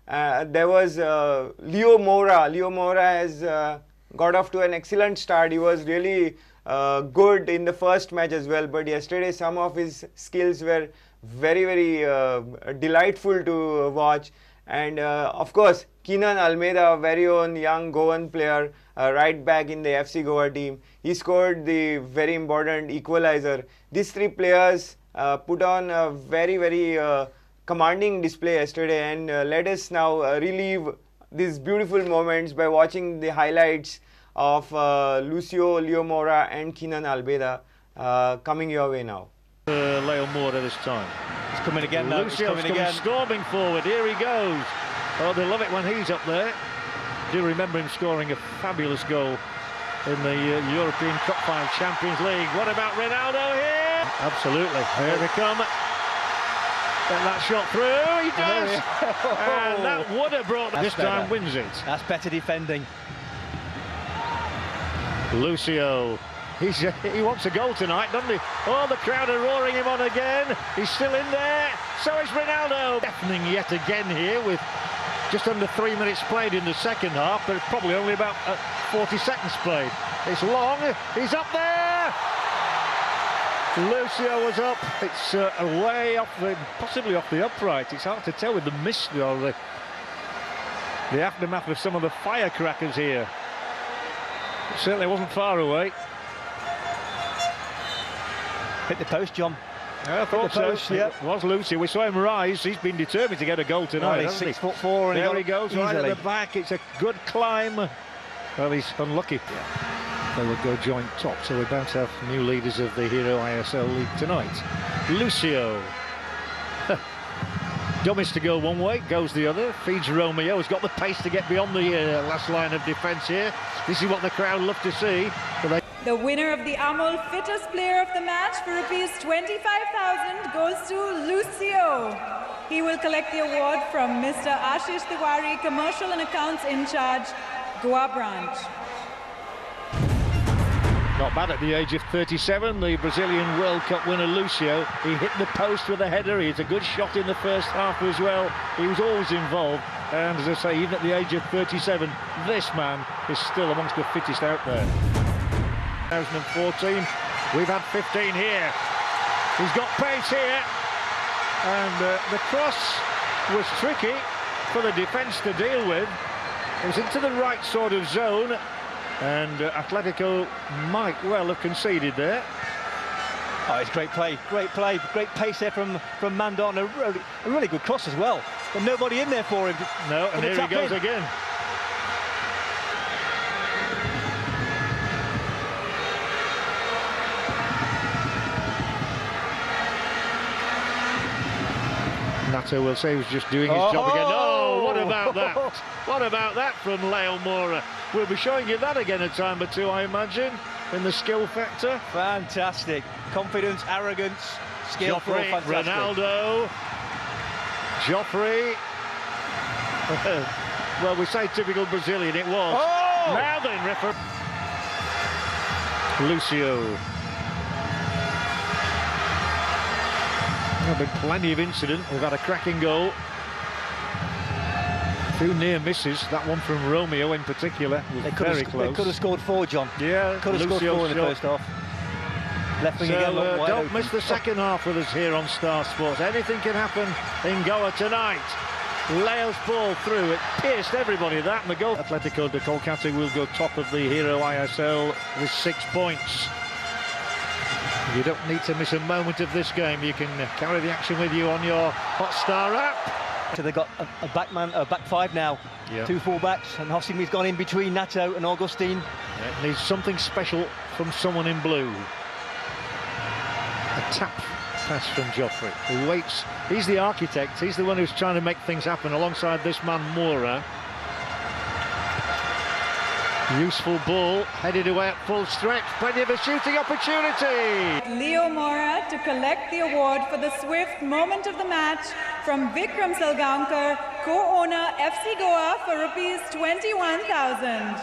there was Leo Mora. Leo Mora has got off to an excellent start. He was really good in the first match as well, but yesterday some of his skills were very, very delightful to watch. And of course, Keenan Almeida, very own young Goan player, right back in the FC Goa team. He scored the very important equalizer. These three players put on a very, very commanding display yesterday, and let us now relive these beautiful moments by watching the highlights of Lucio, Leo Mora and Keenan Almeida coming your way now. Leo Mora this time. He's coming again now. Lucio's coming storming forward. Here he goes. Oh, they love it when he's up there. Do remember him scoring a fabulous goal in the European Cup Final Champions League. What about Ronaldo here? Absolutely. Here they come. Get that shot through. He does. And that would have brought this better. Time wins it. That's better defending. Lucio. He wants a goal tonight, doesn't he? Oh, the crowd are roaring him on again. He's still in there. So is Ronaldo. Deafening yet again here with just under 3 minutes played in the second half, but probably only about 40 seconds played. It's long. He's up there. Lucio was up. It's way off the, possibly off the upright. It's hard to tell with the mist or the aftermath of some of the firecrackers here. It certainly wasn't far away. Hit the post, John. Yeah, I thought so. Yep. It was Lucio. We saw him rise. He's been determined to get a goal tonight. He's 6'4", and there he goes, easily. Right at the back. It's a good climb. Well, he's unlucky. They will go joint top, so we're about to have new leaders of the Hero ISL League tonight. Lucio. Dummies to go one way, goes the other, feeds Romeo, has got the pace to get beyond the last line of defence here. This is what the crowd love to see. The winner of the AMOL Fittest Player of the Match for rupees 25,000 goes to Lucio. He will collect the award from Mr. Ashish Tiwari, Commercial and Accounts in Charge, Goa Branch. Not bad at the age of 37, the Brazilian World Cup winner Lucio. He hit the post with a header. He had a good shot in the first half as well. He was always involved. And as I say, even at the age of 37, this man is still amongst the fittest out there. 2014, we've had 15 here. He's got pace here. And the cross was tricky for the defence to deal with. It was into the right sort of zone. And Atletico might well have conceded there. Oh, it's great play, great pace there from Mandon. A really good cross as well, but nobody in there for him. No, and here he goes again. Nato will say he was just doing his job again. Oh, what about that? What about that from Leo Mora? We'll be showing you that again a time or two, I imagine, in the skill factor. Fantastic. Confidence, arrogance, skill. Joffrey, Ronaldo. Joffrey. Well, we say typical Brazilian, it was. Oh! Now then, referee. Lucio. There have been plenty of incident. We've had a cracking goal. Two near misses. That one from Romeo in particular was very close. They could have scored 4, John. Yeah, could have scored 4 in the first half. Left wing again. Don't miss the second half with us here on Star Sports. Anything can happen in Goa tonight. Leo's ball through. It pierced everybody. That and the goal. Atletico de Kolkata will go top of the Hero ISL with 6 points. You don't need to miss a moment of this game. You can carry the action with you on your Hotstar app. So they've got a back five now. Yeah. 2 full-backs, and Hosimi's gone in between Nato and Augustine. Yeah, needs something special from someone in blue. A tap pass from Joffrey, who waits. He's the architect. He's the one who's trying to make things happen alongside this man Mora. Useful ball, headed away at full stretch. Plenty of a shooting opportunity. Leo Mora to collect the award for the swift moment of the match from Vikram Salgaonkar, co-owner FC Goa, for rupees 21,000.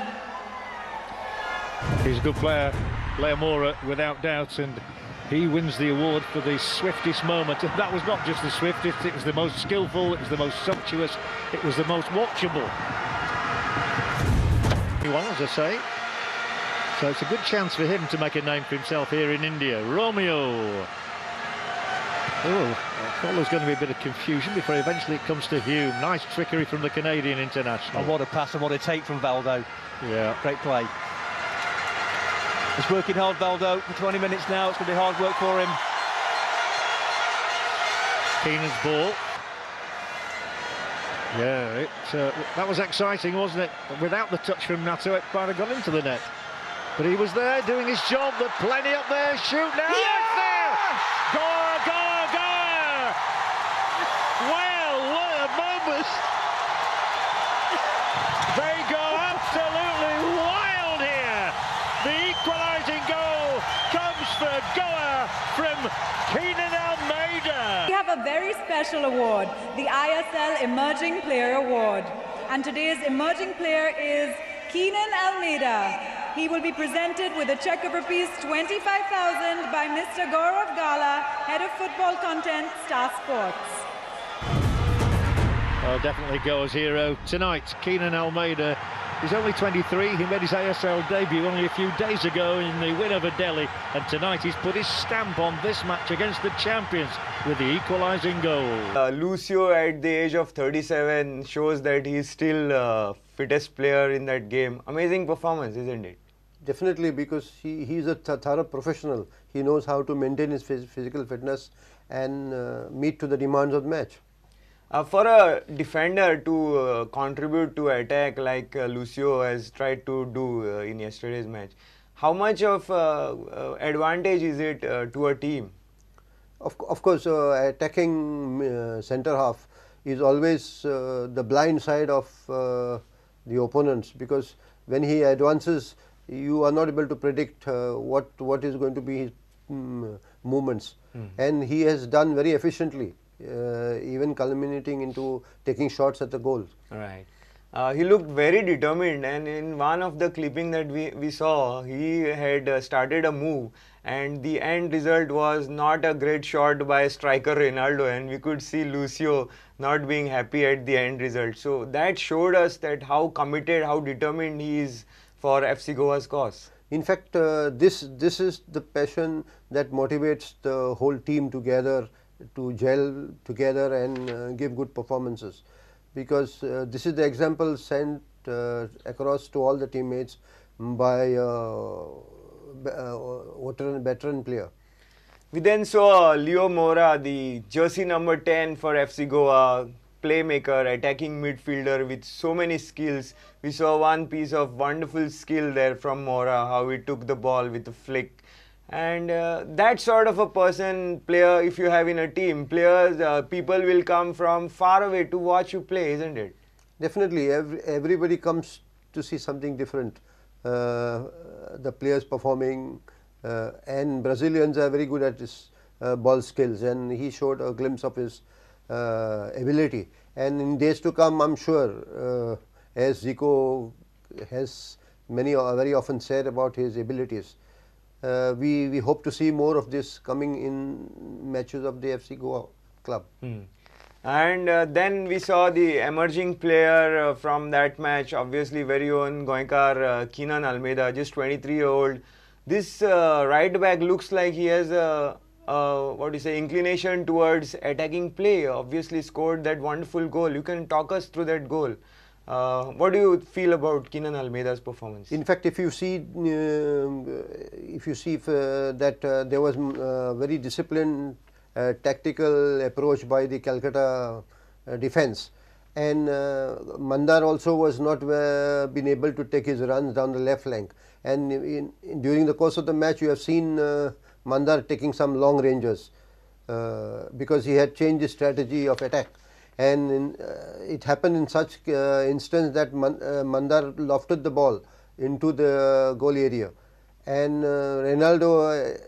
He's a good player, Leo Mora, without doubt, and He wins the award for the swiftest moment, and that was not just the swiftest, it was the most skillful, it was the most sumptuous, it was the most watchable. As I say, so it's a good chance for him to make a name for himself here in India. Romeo. Oh, I thought there was going to be a bit of confusion before eventually it comes to Hume. Nice trickery from the Canadian international. And what a pass and what a take from Valdo. Yeah. Great play. He's working hard, Valdo, for 20 minutes now. It's going to be hard work for him. Keenan's ball. Yeah, that was exciting, wasn't it? Without the touch from Nato, it might have gone into the net. But he was there doing his job. There's plenty up there. Shoot now. Yeah! It's there. Gore, gore, gore. Well, what a moment. They go absolutely wild here. The equalising goal comes for Goa from Keenan Almeida. We have a very special award, the ISL Emerging Player Award. And today's emerging player is Keenan Almeida. He will be presented with a cheque of rupees 25,000 by Mr. Gaurav Gala, Head of Football Content, Star Sports. Well, definitely Goa's hero tonight, Keenan Almeida. He's only 23, he made his ASL debut only a few days ago in the win over Delhi, and tonight he's put his stamp on this match against the champions with the equalising goal. Lucio at the age of 37 shows that he's still fittest player in that game. Amazing performance, isn't it? Definitely, because he's a thorough professional. He knows how to maintain his physical fitness and meet to the demands of the match. For a defender to contribute to attack like Lucio has tried to do in yesterday's match, how much of advantage is it to a team? Of course, attacking centre half is always the blind side of the opponents, because when he advances, you are not able to predict what is going to be his movements, and he has done very efficiently. Even culminating into taking shots at the goal. Right. He looked very determined, and in one of the clipping that we saw, he had started a move, and the end result was not a great shot by striker Ronaldo, and we could see Lucio not being happy at the end result. So that showed us that how committed, how determined he is for FC Goa's cause. In fact, this is the passion that motivates the whole team together to gel together and give good performances, because this is the example sent across to all the teammates by veteran player. We then saw Leo Mora, the jersey number 10 for FC Goa, playmaker, attacking midfielder with so many skills. We saw one piece of wonderful skill there from Mora, how he took the ball with a flick. And that sort of a player, if you have in a team, people will come from far away to watch you play, isn't it? Definitely, everybody comes to see something different. The players performing, and Brazilians are very good at his ball skills, and he showed a glimpse of his ability. And in days to come, I'm sure, as Zico has very often said about his abilities, we hope to see more of this coming in matches of the FC Goa club. And then we saw the emerging player from that match, obviously very own Goenkar Keenan Almeida, just 23-year-old. This right back looks like he has inclination towards attacking play. Obviously scored that wonderful goal. You can talk us through that goal. What do you feel about Keenan Almeida's performance? In fact, if you see that there was very disciplined tactical approach by the Calcutta defence, and Mandar also was not been able to take his runs down the left flank, and during the course of the match you have seen Mandar taking some long ranges because he had changed his strategy of attack. And it happened in such instance that Mandar lofted the ball into the goal area, and Ronaldo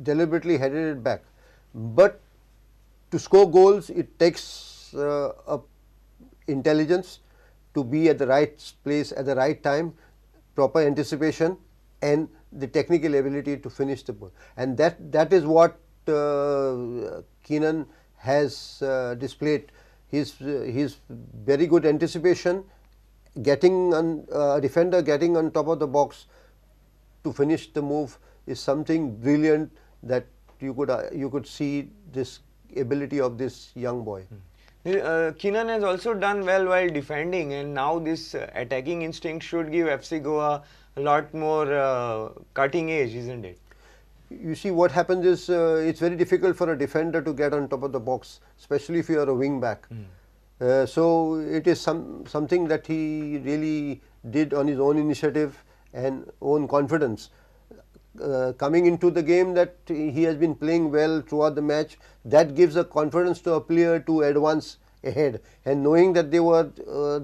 deliberately headed it back. But to score goals, it takes intelligence, to be at the right place at the right time, proper anticipation, and the technical ability to finish the ball, and that is what Keenan has displayed. His very good anticipation, getting on defender getting on top of the box to finish the move is something brilliant that you could see this ability of this young boy. Keenan has also done well while defending, and now this attacking instinct should give FC Goa a lot more cutting edge, isn't it? You see, what happens is it's very difficult for a defender to get on top of the box, especially if you are a wing back. So it is something that he really did on his own initiative and own confidence. Coming into the game, that he has been playing well throughout the match, that gives a confidence to a player to advance ahead, and knowing that they were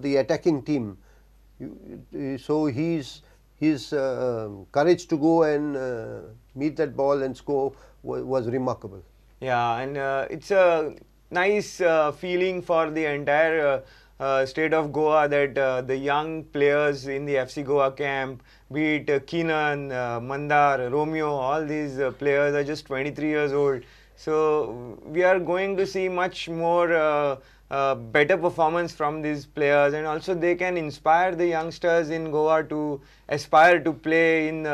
the attacking team, so his courage to go and meet that ball and score was remarkable. Yeah, and it's a nice feeling for the entire state of Goa that the young players in the FC Goa camp, be it Keenan, Mandar, Romeo, all these players are just 23 years old. So we are going to see much more better performance from these players, and also they can inspire the youngsters in Goa to aspire to play in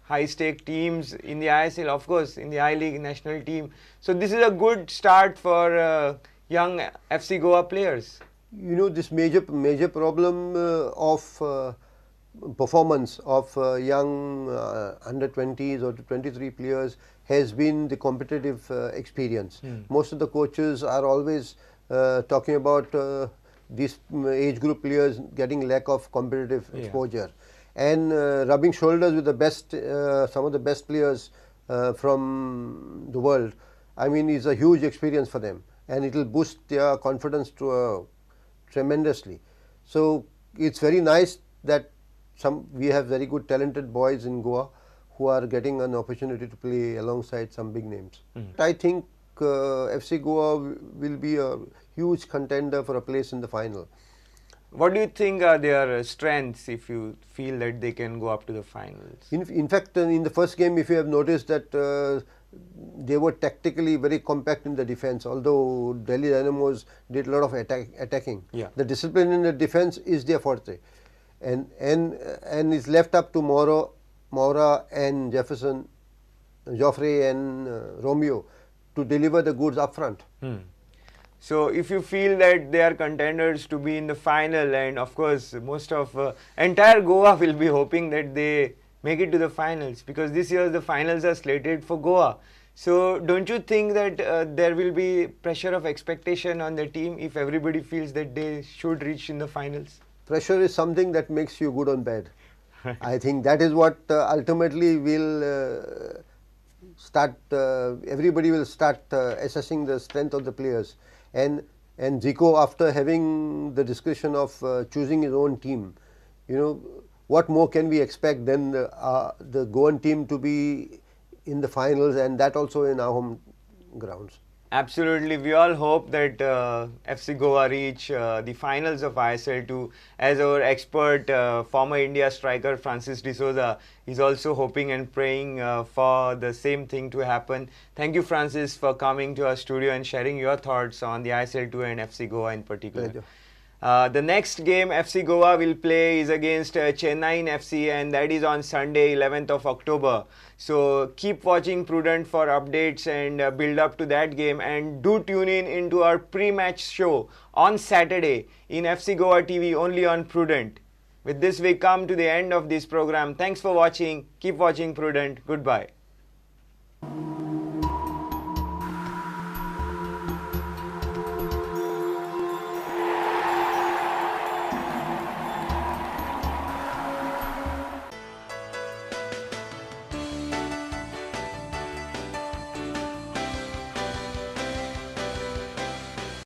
high-stake teams in the ISL, of course, in the I-League national team. So this is a good start for young FC Goa players. You know, this major problem of performance of young under 20s or 23 players has been the competitive experience. Most of the coaches are always talking about these age group players getting lack of competitive exposure, and rubbing shoulders with the best, some of the best players from the world. I mean, is a huge experience for them, and it will boost their confidence to tremendously. So it's very nice that we have very good talented boys in Goa who are getting an opportunity to play alongside some big names. I think FC Goa will be a huge contender for a place in the final. What do you think are their strengths if you feel that they can go up to the finals? In fact, in the first game, if you have noticed that they were tactically very compact in the defense, although Delhi Dynamos did a lot of attacking. The discipline in the defense is their forte, and it's left up to Maura and Jefferson, Joffrey and Romeo to deliver the goods up front. So if you feel that they are contenders to be in the final, and of course most of entire Goa will be hoping that they make it to the finals, because this year the finals are slated for Goa. So don't you think that there will be pressure of expectation on the team if everybody feels that they should reach in the finals? Pressure is something that makes you good or bad. I think that is what ultimately will start, everybody will start assessing the strength of the players. And Zico, after having the discussion of choosing his own team, you know, what more can we expect than the Goan team to be in the finals, and that also in our home grounds? Absolutely, we all hope that FC Goa reach the finals of ISL 2, as our expert former India striker Francis D'Souza is also hoping and praying for the same thing to happen. Thank you, Francis, for coming to our studio and sharing your thoughts on the ISL 2 and FC Goa in particular. The next game FC Goa will play is against Chennai FC, and that is on Sunday 11th of October. So keep watching Prudent for updates and build up to that game, and do tune in into our pre-match show on Saturday in FC Goa TV only on Prudent. With this we come to the end of this program. Thanks for watching. Keep watching Prudent. Goodbye.